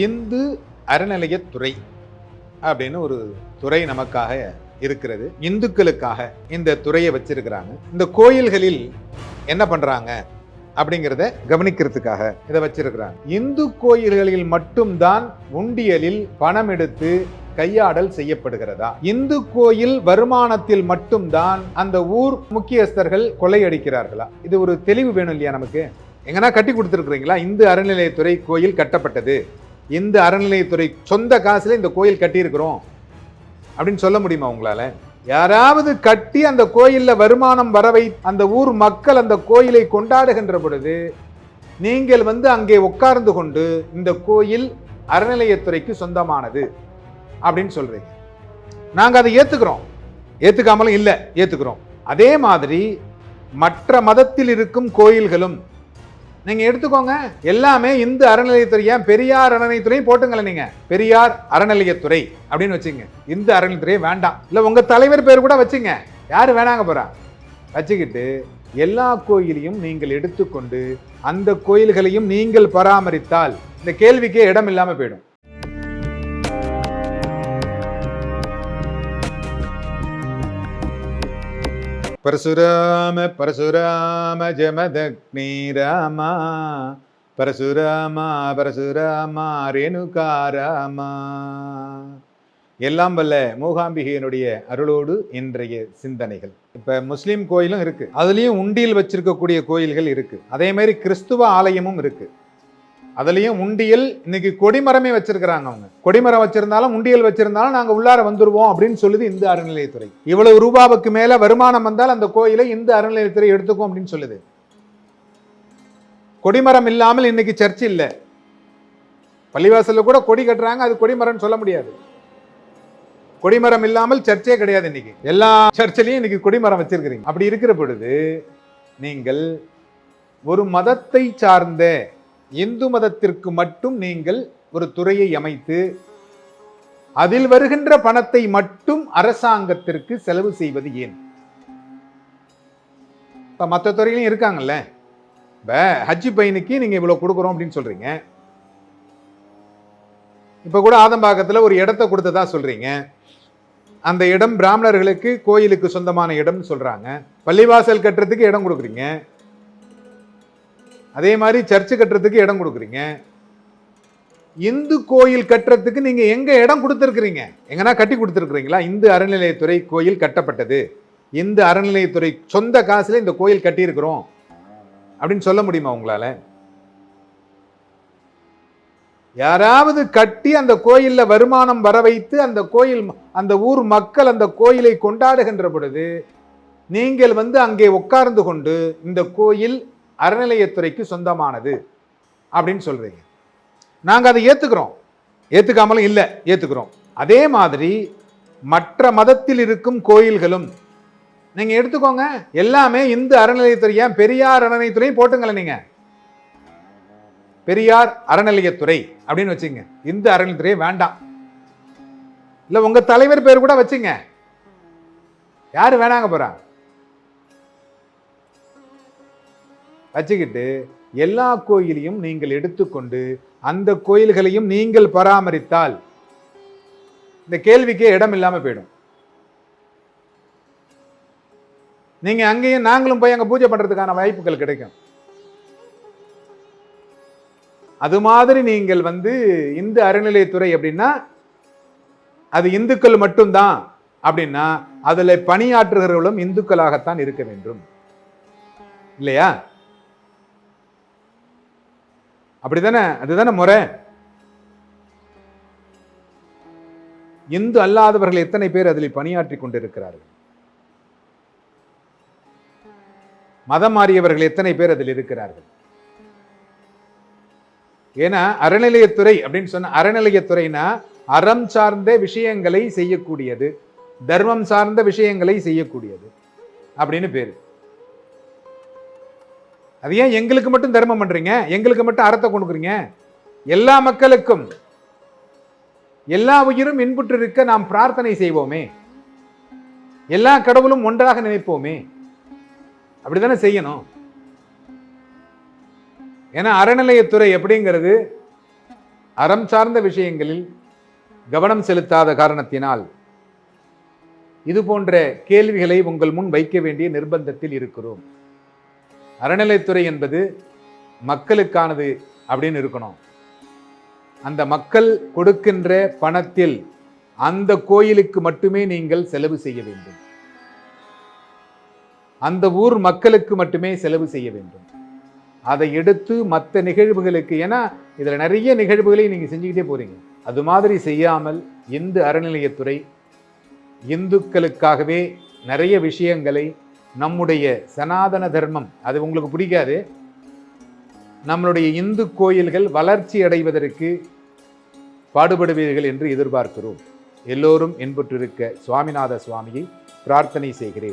இந்து அறநிலையத்துறை அப்படின்னு ஒரு துறை நமக்காக இருக்கிறது. இந்துக்களுக்காக இந்த துறையை வச்சிருக்கிறாங்க. இந்த கோயில்களில் என்ன பண்றாங்க அப்படிங்கிறத கவனிக்கிறதுக்காக இதை வச்சிருக்கிறாங்க. இந்து கோயில்களில் மட்டும்தான் உண்டியலில் பணம் எடுத்து கையாடல் செய்யப்படுகிறதா? இந்து கோயில் வருமானத்தில் மட்டும்தான் அந்த ஊர் முக்கியஸ்தர்கள் கொள்ளையடிக்கிறார்களா? இது ஒரு தெளிவு வேணும் இல்லையா நமக்கு? எங்கன்னா கட்டி கொடுத்துருக்கிறீங்களா? இந்து அறநிலையத்துறை கோயில் கட்டப்பட்டது, இந்த அறநிலையத்துறை சொந்த காசுல இந்த கோயில் கட்டியிருக்கிறோம் அப்படின்னு சொல்ல முடியுமா உங்களால? யாராவது கட்டி அந்த கோயில்ல வருமானம் வரவை அந்த ஊர் மக்கள் அந்த கோயிலை கொண்டாடுகின்ற பொழுது நீங்கள் அங்கே உட்கார்ந்து கொண்டு இந்த கோயில் அறநிலையத்துறைக்கு சொந்தமானது அப்படின்னு சொல்றீங்க. நாங்க அதை ஏத்துக்கிறோம், ஏத்துக்காமலும் இல்லை, ஏத்துக்கிறோம். அதே மாதிரி மற்ற மதத்தில் இருக்கும் கோயில்களும் நீங்க எடுத்துக்கோங்க, எல்லாமே இந்து அறநிலையத்துறை. ஏன் பெரியார் அறநிலையத்துறையும் போட்டுங்களேன், நீங்க பெரியார் அறநிலையத்துறை அப்படின்னு வச்சுங்க. இந்து அறநிலையத்துறை வேண்டாம், இல்ல உங்க தலைவர் பேர் கூட வச்சுங்க, யாரு வேணாங்க போறா வச்சுக்கிட்டு எல்லா கோயிலையும் நீங்கள் எடுத்துக்கொண்டு அந்த கோயில்களையும் நீங்கள் பராமரித்தால் இந்த கேள்விக்கே இடம் இல்லாம போயிடும். பரசுராம பரசுராம ஜமதக்னி ராமா, பரசுராமா பரசுராமா ரேணுகாராமா. எல்லாம் வல்ல மூகாம்பிகையினுடைய அருளோடு இன்றைய சிந்தனைகள். இப்ப முஸ்லீம் கோயிலும் இருக்கு, அதுலயும் உண்டியல் வச்சிருக்கக்கூடிய கோயில்கள் இருக்கு. அதே மாதிரி கிறிஸ்துவ ஆலயமும் இருக்கு, அதுலயும் உண்டியல் இன்னைக்கு கொடிமரமே வச்சிருக்கிறாங்க. அவங்க கொடிமரம் வச்சிருந்தாலும் உண்டியல் வச்சிருந்தாலும் நாங்க உள்ளார வந்துருவோம் அப்படின்னு சொல்லுது இந்து அறநிலையத்துறை. இவ்வளவு ரூபாவுக்கு மேல வருமானம் வந்தால் அந்த கோயிலை இந்து அறநிலையத்துறை எடுத்துக்கும் அப்படின்னு சொல்லுது. கொடிமரம் இல்லாமல் இன்னைக்கு சர்ச் இல்ல. பள்ளிவாசல்ல கூட கொடி கட்டுறாங்க, அது கொடிமரம் சொல்ல முடியாது. கொடிமரம் இல்லாமல் சர்ச்சே கிடையாது. இன்னைக்கு எல்லா சர்ச்சிலையும் இன்னைக்கு கொடிமரம் வச்சிருக்கிறீங்க. அப்படி இருக்கிற பொழுது நீங்கள் ஒரு மதத்தை சார்ந்த இந்து மதத்திற்கு மட்டும் நீங்கள் ஒரு துறையை அமைத்து அதில் வருகின்ற பணத்தை மட்டும் அரசாங்கத்திற்கு செலவு செய்வது ஏன்? இப்ப மற்ற துறையிலும் இருக்காங்கல்ல. இப்ப ஹஜ்ஜி பையனுக்கு நீங்க இவ்வளவு கொடுக்குறோம் அப்படின்னு சொல்றீங்க. இப்ப கூட ஆதம்பாக்கத்துல ஒரு இடத்தை கொடுத்ததா சொல்றீங்க. அந்த இடம் பிராமணர்களுக்கு கோயிலுக்கு சொந்தமான இடம் சொல்றாங்க. பள்ளிவாசல் கட்டுறதுக்கு இடம் கொடுக்குறீங்க, அதே மாதிரி சர்ச்சு கட்டுறதுக்கு இடம் கொடுக்குறீங்க. இந்து கோயில் கட்டுறதுக்கு நீங்க எங்க இடம் கொடுத்திருக்கிறீங்க? எங்கன்னா கட்டி கொடுத்திருக்கிறீங்களா? இந்து அறநிலையத்துறை கோயில் கட்டப்பட்டது, இந்த அறநிலையத்துறை சொந்த காசுல இந்த கோயில் கட்டியிருக்கிறோம் அப்படின்னு சொல்ல முடியுமா உங்களால? யாராவது கட்டி அந்த கோயில்ல வருமானம் வர வைத்து அந்த கோயில் அந்த ஊர் மக்கள் அந்த கோயிலை கொண்டாடுகின்ற பொழுது நீங்கள் அங்கே உட்கார்ந்து கொண்டு இந்த கோயில் அறநிலையத்துறைக்கு சொந்தமானது அப்படின்னு சொல்றீங்க. நாங்க அதை ஏத்துக்கிறோம், ஏத்துக்காமலும் இல்லை, ஏத்துக்கிறோம். அதே மாதிரி மற்ற மதத்தில் இருக்கும் கோயில்களும் நீங்க எடுத்துக்கோங்க, எல்லாமே இந்து அறநிலையத்துறை. ஏன் பெரியார் அறநிலையத்துறையும் போட்டுங்களேன், நீங்க பெரியார் அறநிலையத்துறை அப்படின்னு வச்சுங்க. இந்து அறநிலையத்துறை வேண்டாம், இல்ல உங்க தலைவர் பேர் கூட வச்சுங்க, யாரு வேணாங்க போறா வச்சுக்கிட்டு எல்லா கோயிலையும் நீங்கள் எடுத்துக்கொண்டு அந்த கோயில்களையும் நீங்கள் பராமரித்தால் இந்த கேள்விக்கே இடம் இல்லாம போயிடும். நீங்க அங்கேயும் நாங்களும் போய் அங்க பூஜை பண்றதுக்கான வாய்ப்புகள் கிடைக்கும். அது மாதிரி நீங்கள் இந்து அறநிலையத்துறை அப்படின்னா அது இந்துக்கள் மட்டும்தான் அப்படின்னா அதுல பணியாற்றுகிறவர்களும் இந்துக்களாகத்தான் இருக்க வேண்டும், இல்லையா? அப்படித்தானே? அதுதானே முறை. இந்து அல்லாதவர்கள் எத்தனை பேர் அதில் பணியாற்றி கொண்டிருக்கிறார்கள்? மதம் மாறியவர்கள் எத்தனை பேர் அதில் இருக்கிறார்கள்? ஏன்னா அறநிலையத்துறை அப்படின்னு சொன்ன, அறநிலையத்துறைனா அறம் சார்ந்த விஷயங்களை செய்யக்கூடியது, தர்மம் சார்ந்த விஷயங்களை செய்யக்கூடியது அப்படின்னு பேரு. அது ஏன் எங்களுக்கு மட்டும் தர்மம் பண்றீங்க, எங்களுக்கு மட்டும் அறத்தை கொடுக்குறீங்க? எல்லா மக்களுக்கும் எல்லா உயிரும் இன்புற்று இருக்க நாம் பிரார்த்தனை செய்வோமே, எல்லா கடவுளும் ஒன்றாக நினைப்போமே, அப்படித்தானே செய்யணும். ஏன்னா அறநிலையத்துறை அப்படிங்கிறது அறம் சார்ந்த விஷயங்களில் கவனம் செலுத்தாத காரணத்தினால் இது போன்ற கேள்விகளை உங்கள் முன் வைக்க வேண்டிய நிர்பந்தத்தில் இருக்கிறோம். அறநிலைத்துறை என்பது மக்களுக்கானது அப்படின்னு இருக்கணும். அந்த மக்கள் கொடுக்கின்ற பணத்தில் அந்த கோயிலுக்கு மட்டுமே நீங்கள் செலவு செய்ய வேண்டும். அந்த ஊர் மக்களுக்கு மட்டுமே செலவு செய்ய வேண்டும். அதை எடுத்து மற்ற நிகழ்வுகளுக்கு, ஏன்னா இதுல நிறைய நிகழ்வுகளை நீங்க செஞ்சுக்கிட்டே போறீங்க. அது மாதிரி செய்யாமல் இந்து அறநிலையத்துறை இந்துக்களுக்காகவே நிறைய விஷயங்களை, நம்முடைய சனாதன தர்மம், அது உங்களுக்கு பிடிக்காது, நம்மளுடைய இந்து கோயில்கள் வளர்ச்சி அடைவதற்கு பாடுபடுவீர்கள் என்று எதிர்பார்க்கிறோம். எல்லோரும் இன்புற்றிருக்க சுவாமிநாத சுவாமியை பிரார்த்தனை செய்கிறேன்.